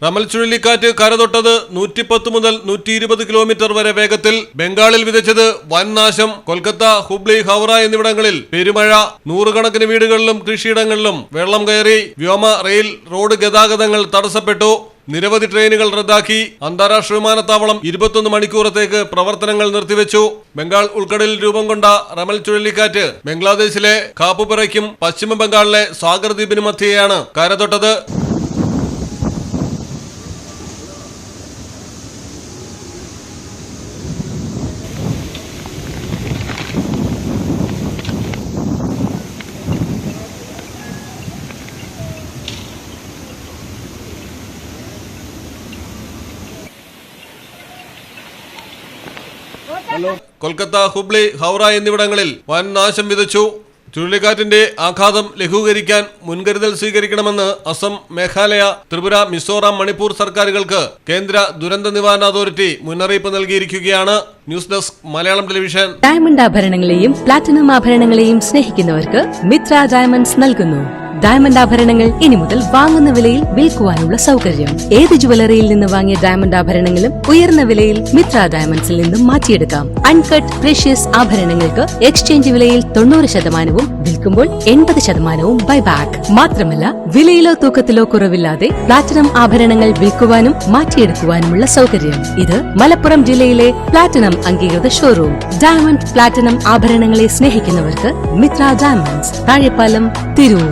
റമൽ ചുഴലിക്കാറ്റ് കരതൊട്ടത് 110 മുതൽ 120 കിലോമീറ്റർ വരെ വേഗത്തിൽ. ബംഗാളിൽ വിതച്ചത് വൻ നാശം. കൊൽക്കത്ത, ഹുബ്ലി, ഹൗറ എന്നിവിടങ്ങളിൽ പെരുമഴ. നൂറുകണക്കിന് വീടുകളിലും കൃഷിയിടങ്ങളിലും വെള്ളം കയറി. വ്യോമ, റെയിൽ, റോഡ് ഗതാഗതങ്ങൾ തടസ്സപ്പെട്ടു. നിരവധി ട്രെയിനുകൾ റദ്ദാക്കി. അന്താരാഷ്ട്ര വിമാനത്താവളം 21 മണിക്കൂറത്തേക്ക് പ്രവർത്തനങ്ങൾ നിർത്തിവെച്ചു. ബംഗാൾ ഉൾക്കടലിൽ രൂപം കൊണ്ട റമൽ ചുഴലിക്കാറ്റ് ബംഗ്ലാദേശിലെ ഖാപ്പുപറയ്ക്കും പശ്ചിമ ബംഗാളിലെ സാഗർ ദ്വീപിനും മധ്യേയാണ് കരതൊട്ടത്. കൊൽക്കത്ത, ഹുബ്ലി, ഹൗറ എന്നിവിടങ്ങളിൽ വൻ നാശം വിതച്ചു. ചുഴലിക്കാറ്റിന്റെ ആഘാതം ലഘൂകരിക്കാൻ മുൻകരുതൽ സ്വീകരിക്കണമെന്ന് അസം, മേഘാലയ, ത്രിപുര, മിസോറാം, മണിപ്പൂർ സർക്കാരുകൾക്ക് കേന്ദ്ര ദുരന്ത നിവാരണ അതോറിറ്റി മുന്നറിയിപ്പ് നൽകിയിരിക്കുകയാണ്. News desk, Malayalam television. Diamond ആഭരണങ്ങളെയും പ്ലാറ്റിനം ആഭരണങ്ങളെയും സ്നേഹിക്കുന്നവർക്ക് മിത്ര ഡയമണ്ട്സ് നൽകുന്നു ഡയമണ്ട് ആഭരണങ്ങൾ ഇനി മുതൽ വാങ്ങുന്ന വിലയിൽ വിൽക്കുവാനുള്ള സൗകര്യം. ഏത് ജുവലറിയിൽ നിന്ന് വാങ്ങിയ ഡയമണ്ട് ആഭരണങ്ങളും ഉയർന്ന വിലയിൽ മിത്ര ഡയമണ്ട്സിൽ നിന്നും മാറ്റിയെടുക്കാം. അൺകട്ട് പ്രഷ്യസ് ആഭരണങ്ങൾക്ക് എക്സ്ചേഞ്ച് വിലയിൽ 90%, വിൽക്കുമ്പോൾ 80% ബൈബാക്ക്. മാത്രമല്ല, വിലയിലോ തൂക്കത്തിലോ കുറവില്ലാതെ പ്ലാറ്റിനം ആഭരണങ്ങൾ വിൽക്കുവാനും മാറ്റിയെടുക്കുവാനുമുള്ള സൗകര്യം. ഇത് മലപ്പുറം ജില്ലയിലെ പ്ലാറ്റിനം അംഗീകൃത ഷോറൂം. ഡയമണ്ട്, പ്ലാറ്റിനം ആഭരണങ്ങളെ സ്നേഹിക്കുന്നവർക്ക് മിത്ര ഡയമണ്ട്സ്, താഴെപ്പാലം, തിരൂർ.